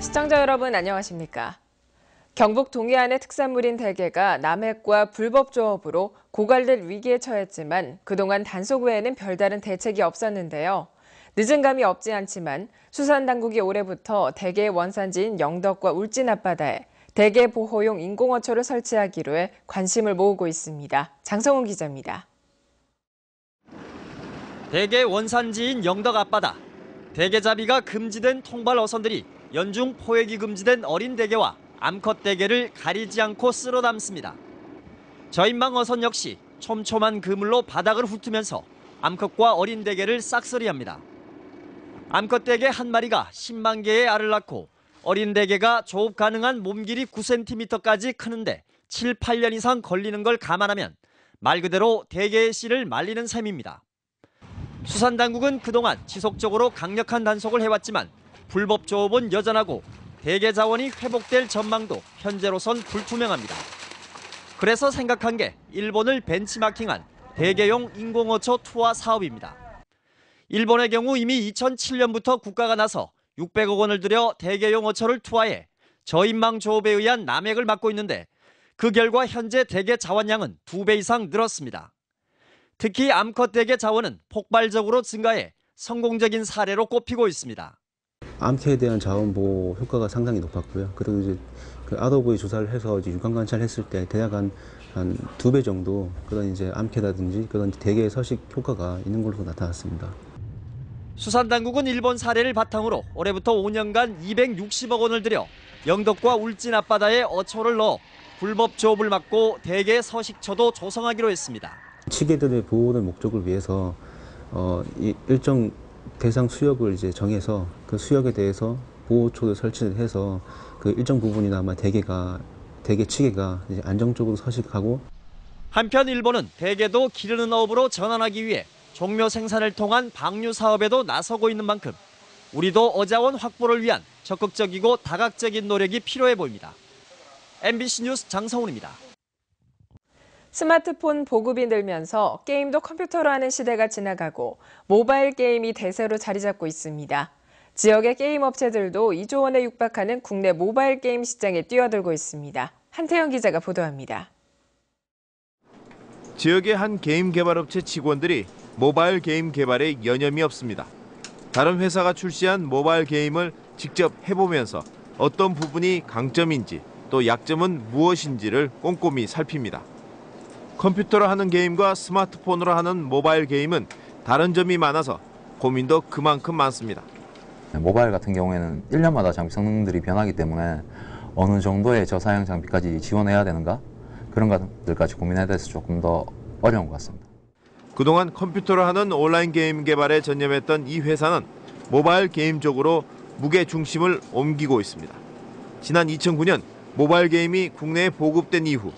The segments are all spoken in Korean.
시청자 여러분 안녕하십니까? 경북 동해안의 특산물인 대게가 남핵과 불법 조업으로 고갈될 위기에 처했지만 그동안 단속 외에는 별다른 대책이 없었는데요. 늦은 감이 없지 않지만 수산당국이 올해부터 대게의 원산지인 영덕과 울진 앞바다에 대게 보호용 인공어초를 설치하기로 해 관심을 모으고 있습니다. 장성훈 기자입니다. 대게 원산지인 영덕 앞바다. 대게잡이가 금지된 통발 어선들이 연중 포획이 금지된 어린 대게와 암컷 대게를 가리지 않고 쓸어 담습니다. 저인망 어선 역시 촘촘한 그물로 바닥을 훑으면서 암컷과 어린 대게를 싹쓸이합니다. 암컷 대게 한 마리가 10만 개의 알을 낳고 어린 대게가 조업 가능한 몸 길이 9cm까지 크는데 7, 8년 이상 걸리는 걸 감안하면 말 그대로 대게의 씨를 말리는 셈입니다. 수산당국은 그동안 지속적으로 강력한 단속을 해왔지만 불법 조업은 여전하고 대게 자원이 회복될 전망도 현재로선 불투명합니다. 그래서 생각한 게 일본을 벤치마킹한 대게용 인공어초 투하 사업입니다. 일본의 경우 이미 2007년부터 국가가 나서 600억 원을 들여 대게용 어초를 투하해 저인망 조업에 의한 남획을 막고 있는데 그 결과 현재 대게 자원량은 2배 이상 늘었습니다. 특히 암컷 대게 자원은 폭발적으로 증가해 성공적인 사례로 꼽히고 있습니다. 암캐에 대한 자원 보호 효과가 상당히 높았고요. 그리고 이제 그 아도부의 조사를 해서 이제 유관 관찰했을 때 대략 한 2배 정도 그런 이제 암캐라든지 그런 대게의 서식 효과가 있는 걸로 나타났습니다. 수산당국은 일본 사례를 바탕으로 올해부터 5년간 260억 원을 들여 영덕과 울진 앞바다에 어초를 넣어 불법 조업을 막고 대게 서식처도 조성하기로 했습니다. 치개들의 보호를 목적을 위해서 이 일정 대상 수역을 이제 정해서 그 수역에 대해서 보호초를 설치를 해서 그 일정 부분이나마 대게 치개가 이제 안정적으로 서식하고. 한편 일본은 대게도 기르는 어업으로 전환하기 위해 종묘 생산을 통한 방류 사업에도 나서고 있는 만큼 우리도 어자원 확보를 위한 적극적이고 다각적인 노력이 필요해 보입니다. MBC 뉴스 장성훈입니다. 스마트폰 보급이 늘면서 게임도 컴퓨터로 하는 시대가 지나가고 모바일 게임이 대세로 자리 잡고 있습니다. 지역의 게임 업체들도 2조 원에 육박하는 국내 모바일 게임 시장에 뛰어들고 있습니다. 한태영 기자가 보도합니다. 지역의 한 게임 개발업체 직원들이 모바일 게임 개발에 여념이 없습니다. 다른 회사가 출시한 모바일 게임을 직접 해보면서 어떤 부분이 강점인지 또 약점은 무엇인지를 꼼꼼히 살핍니다. 컴퓨터로 하는 게임과 스마트폰으로 하는 모바일 게임은 다른 점이 많아서 고민도 그만큼 많습니다. 모바일 같은 경우에는 1년마다 장비 성능들이 변하기 때문에 어느 정도의 저사양 장비까지 지원해야 되는가? 그런 것들까지 고민해야 돼서 조금 더 어려운 것 같습니다. 그동안 컴퓨터로 하는 온라인 게임 개발에 전념했던 이 회사는 모바일 게임 쪽으로 무게 중심을 옮기고 있습니다. 지난 2009년 모바일 게임이 국내에 보급된 이후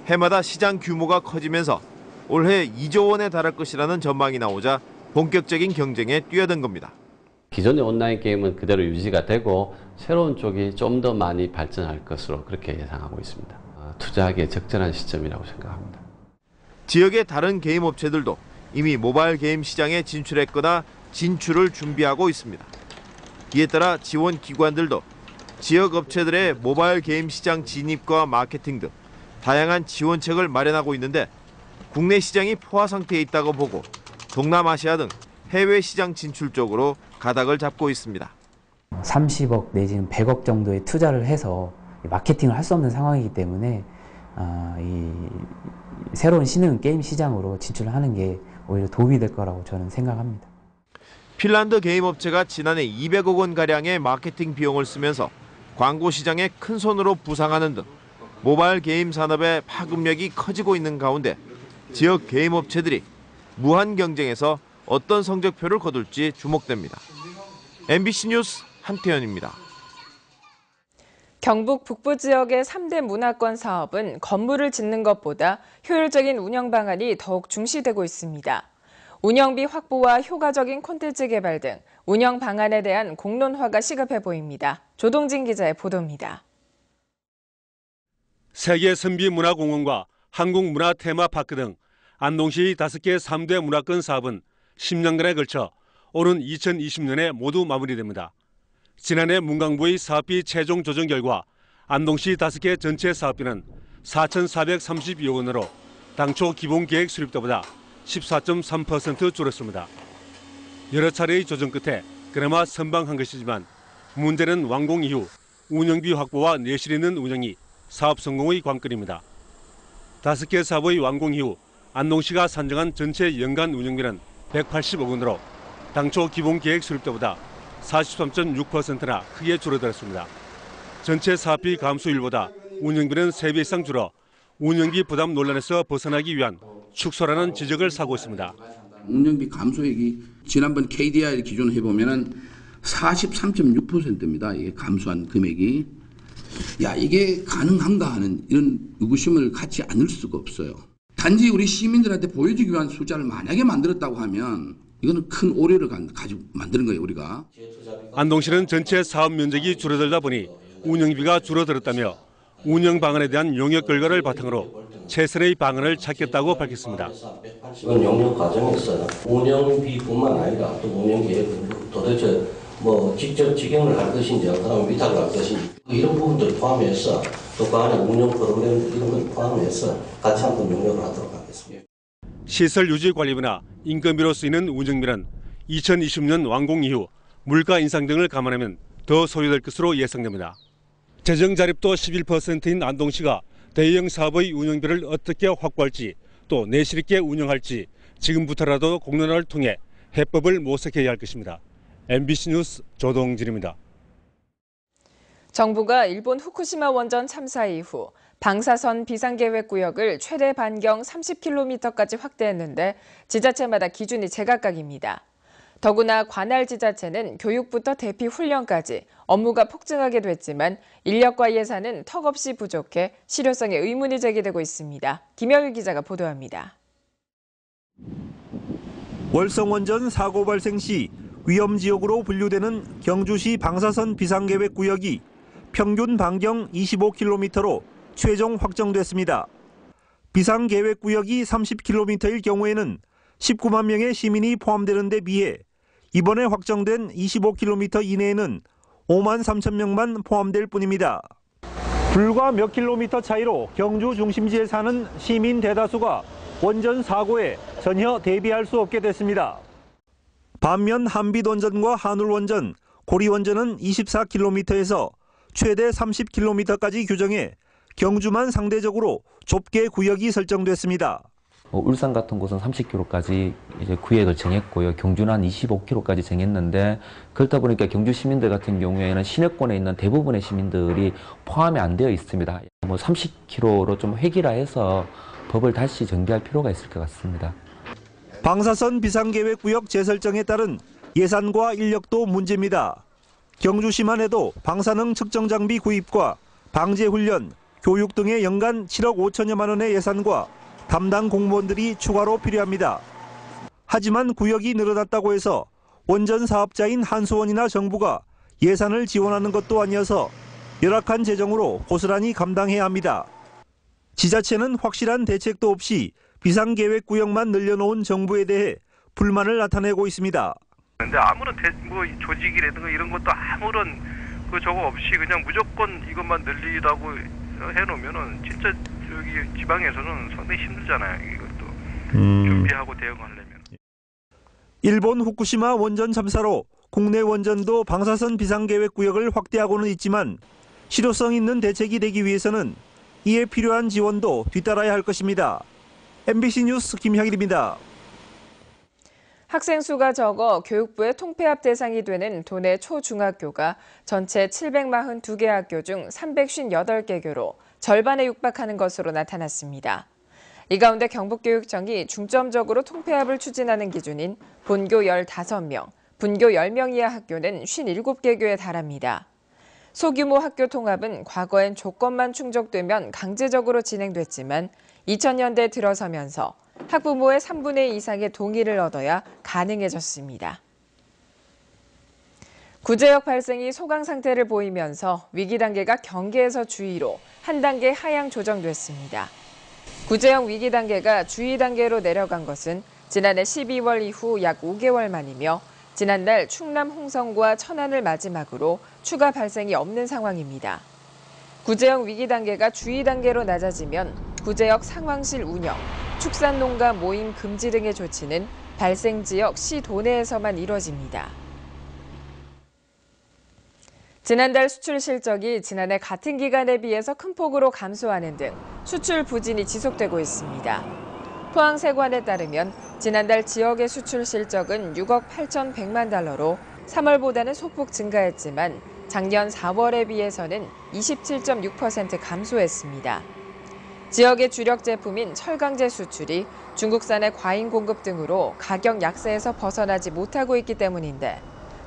해마다 시장 규모가 커지면서 올해 2조 원에 달할 것이라는 전망이 나오자 본격적인 경쟁에 뛰어든 겁니다. 기존의 온라인 게임은 그대로 유지가 되고 새로운 쪽이 좀 더 많이 발전할 것으로 그렇게 예상하고 있습니다. 투자하기에 적절한 시점이라고 생각합니다. 지역의 다른 게임 업체들도 이미 모바일 게임 시장에 진출했거나 진출을 준비하고 있습니다. 이에 따라 지원 기관들도 지역 업체들의 모바일 게임 시장 진입과 마케팅 등 다양한 지원책을 마련하고 있는데 국내 시장이 포화 상태에 있다고 보고 동남아시아 등 해외 시장 진출 쪽으로 가닥을 잡고 있습니다. 30억 내지는 100억 정도의 투자를 해서 마케팅을 할 수 없는 상황이기 때문에 이 새로운 신흥 게임 시장으로 진출하는 게 오히려 도움이 될 거라고 저는 생각합니다. 핀란드 게임 업체가 지난해 200억 원가량의 마케팅 비용을 쓰면서 광고 시장에 큰 손으로 부상하는 등 모바일 게임 산업의 파급력이 커지고 있는 가운데 지역 게임 업체들이 무한 경쟁에서 어떤 성적표를 거둘지 주목됩니다. MBC 뉴스 한태현입니다. 경북 북부 지역의 3대 문화권 사업은 건물을 짓는 것보다 효율적인 운영 방안이 더욱 중시되고 있습니다. 운영비 확보와 효과적인 콘텐츠 개발 등 운영 방안에 대한 공론화가 시급해 보입니다. 조동진 기자의 보도입니다. 세계 선비문화공원과 한국문화테마파크 등 안동시 5개 3대 문화권 사업은 10년간에 걸쳐 오는 2020년에 모두 마무리됩니다. 지난해 문광부의 사업비 최종 조정 결과 안동시 5개 전체 사업비는 4,432억 원으로 당초 기본계획 수립도보다 14.3% 줄었습니다. 여러 차례의 조정 끝에 그나마 선방한 것이지만 문제는 완공 이후 운영비 확보와 내실 있는 운영이 사업 성공의 관건입니다. 5개 사업의 완공 이후 안동시가 산정한 전체 연간 운영비는 180억 원으로 당초 기본계획 수립도보다 43.6%나 크게 줄어들었습니다. 전체 사업비 감소율보다 운영비는 3배 이상 줄어 운영비 부담 논란에서 벗어나기 위한 축소라는 지적을 사고 있습니다. 운영비 감소액이 지난번 KDI 기준으로 해보면은 43.6%입니다. 이게 감소한 금액이. 이게 가능한가 하는 이런 의구심을 갖지 않을 수가 없어요. 단지 우리 시민들한테 보여주기 위한 숫자를 만약에 만들었다고 하면 이거는 큰 오류를 가지고 만드는 거예요, 우리가. 안동시는 전체 사업 면적이 줄어들다 보니 운영비가 줄어들었다며 운영 방안에 대한 용역 결과를 바탕으로 최선의 방안을 찾겠다고 밝혔습니다. 이번 용역 과정에서 운영비뿐만 아니라 또 운영계획 도대체 직접 직영을 할 것인지 그다음에 위탁을 할 것인지 이런 부분들 포함해서 또 그 안에 운영 프로그램 이런 걸 포함해서 같이 한번 용역을 하도록 하겠습니다. 시설 유지 관리비나 인건비로 쓰이는 운영비는 2020년 완공 이후 물가 인상 등을 감안하면 더 소요될 것으로 예상됩니다. 재정 자립도 11%인 안동시가 대형 사업의 운영비를 어떻게 확보할지 또 내실 있게 운영할지 지금부터라도 공론화를 통해 해법을 모색해야 할 것입니다. MBC 뉴스 조동진입니다. 정부가 일본 후쿠시마 원전 참사 이후 방사선 비상계획구역을 최대 반경 30km까지 확대했는데 지자체마다 기준이 제각각입니다. 더구나 관할 지자체는 교육부터 대피 훈련까지 업무가 폭증하게 됐지만 인력과 예산은 턱없이 부족해 실효성에 의문이 제기되고 있습니다. 김영일 기자가 보도합니다. 월성원전 사고 발생 시 위험지역으로 분류되는 경주시 방사선 비상계획구역이 평균 반경 25km로 최종 확정됐습니다. 비상계획구역이 30km일 경우에는 19만 명의 시민이 포함되는 데 비해 이번에 확정된 25km 이내에는 5만 3천 명만 포함될 뿐입니다. 불과 몇 킬로미터 차이로 경주 중심지에 사는 시민 대다수가 원전 사고에 전혀 대비할 수 없게 됐습니다. 반면 한빛원전과 한울원전, 고리원전은 24km에서 최대 30km까지 규정해 경주만 상대적으로 좁게 구역이 설정됐습니다. 울산 같은 곳은 30km까지 이제 구역을 정했고요. 경주는 한 25km까지 정했는데 그렇다 보니까 경주 시민들 같은 경우에는 시내권에 있는 대부분의 시민들이 포함이 안 되어 있습니다. 30km로 좀 획일화해서 법을 다시 정비할 필요가 있을 것 같습니다. 방사선 비상계획구역 재설정에 따른 예산과 인력도 문제입니다. 경주시만 해도 방사능 측정 장비 구입과 방제 훈련, 교육 등의 연간 7억 5천여만 원의 예산과 담당 공무원들이 추가로 필요합니다. 하지만 구역이 늘어났다고 해서 원전 사업자인 한수원이나 정부가 예산을 지원하는 것도 아니어서 열악한 재정으로 고스란히 감당해야 합니다. 지자체는 확실한 대책도 없이 비상계획구역만 늘려놓은 정부에 대해 불만을 나타내고 있습니다. 근데 아무런 조직이라든가 이런 것도 아무런 저거 없이 그냥 무조건 이것만 늘리라고 해놓으면은 진짜 저기 지방에서는 상당히 힘들잖아요. 이것도 준비하고 대응하려면. 일본 후쿠시마 원전 참사로 국내 원전도 방사선 비상계획구역을 확대하고는 있지만 실효성 있는 대책이 되기 위해서는 이에 필요한 지원도 뒤따라야 할 것입니다. MBC 뉴스 김향일입니다. 학생 수가 적어 교육부의 통폐합 대상이 되는 도내 초중학교가 전체 742개 학교 중 358개교로 절반에 육박하는 것으로 나타났습니다. 이 가운데 경북교육청이 중점적으로 통폐합을 추진하는 기준인 본교 15명, 분교 10명 이하 학교는 57개교에 달합니다. 소규모 학교 통합은 과거엔 조건만 충족되면 강제적으로 진행됐지만 2000년대 들어서면서 학부모의 3분의 2 이상의 동의를 얻어야 가능해졌습니다. 구제역 발생이 소강 상태를 보이면서 위기 단계가 경계에서 주의로 한 단계 하향 조정됐습니다. 구제역 위기 단계가 주의 단계로 내려간 것은 지난해 12월 이후 약 5개월 만이며 지난달 충남 홍성과 천안을 마지막으로 추가 발생이 없는 상황입니다. 구제역 위기 단계가 주의 단계로 낮아지면 구제역 상황실 운영, 축산농가 모임 금지 등의 조치는 발생 지역 시 도내에서만 이뤄집니다. 지난달 수출 실적이 지난해 같은 기간에 비해서 큰 폭으로 감소하는 등 수출 부진이 지속되고 있습니다. 포항세관에 따르면 지난달 지역의 수출 실적은 6억 8,100만 달러로 3월보다는 소폭 증가했지만 작년 4월에 비해서는 27.6% 감소했습니다. 지역의 주력 제품인 철강제 수출이 중국산의 과잉 공급 등으로 가격 약세에서 벗어나지 못하고 있기 때문인데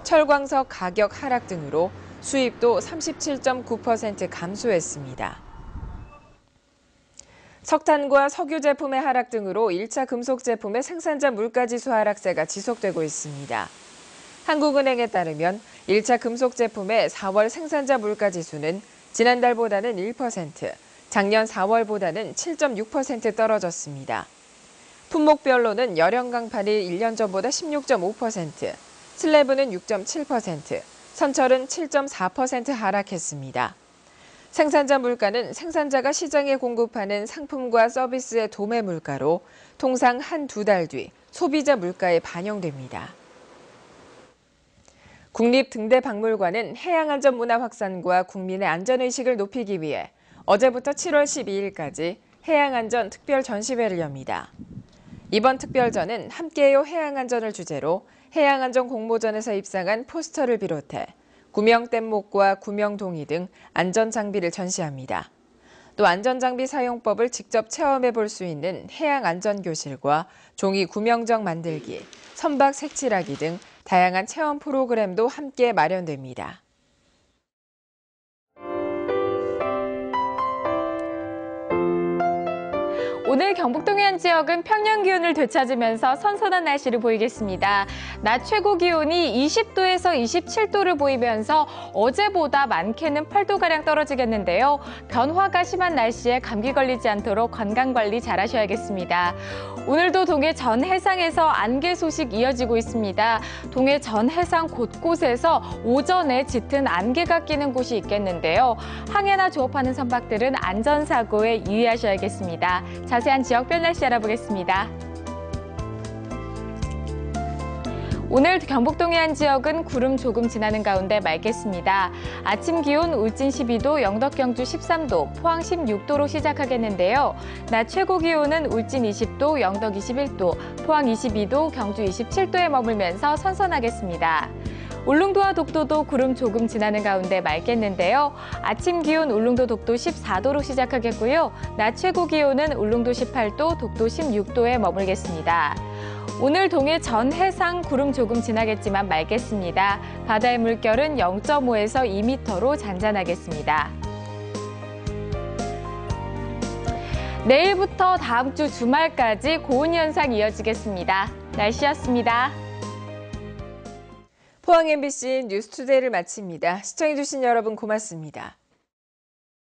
철광석 가격 하락 등으로 수입도 37.9% 감소했습니다. 석탄과 석유 제품의 하락 등으로 1차 금속 제품의 생산자 물가지수 하락세가 지속되고 있습니다. 한국은행에 따르면 1차 금속 제품의 4월 생산자 물가지수는 지난달보다는 1%, 작년 4월보다는 7.6% 떨어졌습니다. 품목별로는 열형 강판이 1년 전보다 16.5%, 슬래브는 6.7%, 선철은 7.4% 하락했습니다. 생산자 물가는 생산자가 시장에 공급하는 상품과 서비스의 도매 물가로 통상 한두 달 뒤 소비자 물가에 반영됩니다. 국립등대박물관은 해양안전 문화 확산과 국민의 안전의식을 높이기 위해 어제부터 7월 12일까지 해양안전 특별 전시회를 엽니다. 이번 특별전은 함께해요 해양안전을 주제로 해양안전 공모전에서 입상한 포스터를 비롯해 구명뗏목과 구명동의 등 안전장비를 전시합니다. 또 안전장비 사용법을 직접 체험해 볼 수 있는 해양안전교실과 종이 구명정 만들기, 선박 색칠하기 등 다양한 체험 프로그램도 함께 마련됩니다. 오늘 경북 동해안 지역은 평년 기온을 되찾으면서 선선한 날씨를 보이겠습니다. 낮 최고 기온이 20도에서 27도를 보이면서 어제보다 많게는 8도가량 떨어지겠는데요. 변화가 심한 날씨에 감기 걸리지 않도록 건강관리 잘 하셔야겠습니다. 오늘도 동해 전 해상에서 안개 소식 이어지고 있습니다. 동해 전 해상 곳곳에서 오전에 짙은 안개가 끼는 곳이 있겠는데요. 항해나 조업하는 선박들은 안전사고에 유의하셔야겠습니다. 자세한 지역별 날씨 알아보겠습니다. 오늘 경북 동해안 지역은 구름 조금 지나는 가운데 맑겠습니다. 아침 기온 울진 12도, 영덕 경주 13도, 포항 16도로 시작하겠는데요. 낮 최고 기온은 울진 20도, 영덕 21도, 포항 22도, 경주 27도에 머물면서 선선하겠습니다. 울릉도와 독도도 구름 조금 지나는 가운데 맑겠는데요. 아침 기온 울릉도 독도 14도로 시작하겠고요. 낮 최고 기온은 울릉도 18도, 독도 16도에 머물겠습니다. 오늘 동해 전 해상 구름 조금 지나겠지만 맑겠습니다. 바다의 물결은 0.5에서 2m로 잔잔하겠습니다. 내일부터 다음 주 주말까지 고온 현상 이어지겠습니다. 날씨였습니다. 포항 MBC 뉴스투데이를 마칩니다. 시청해주신 여러분 고맙습니다.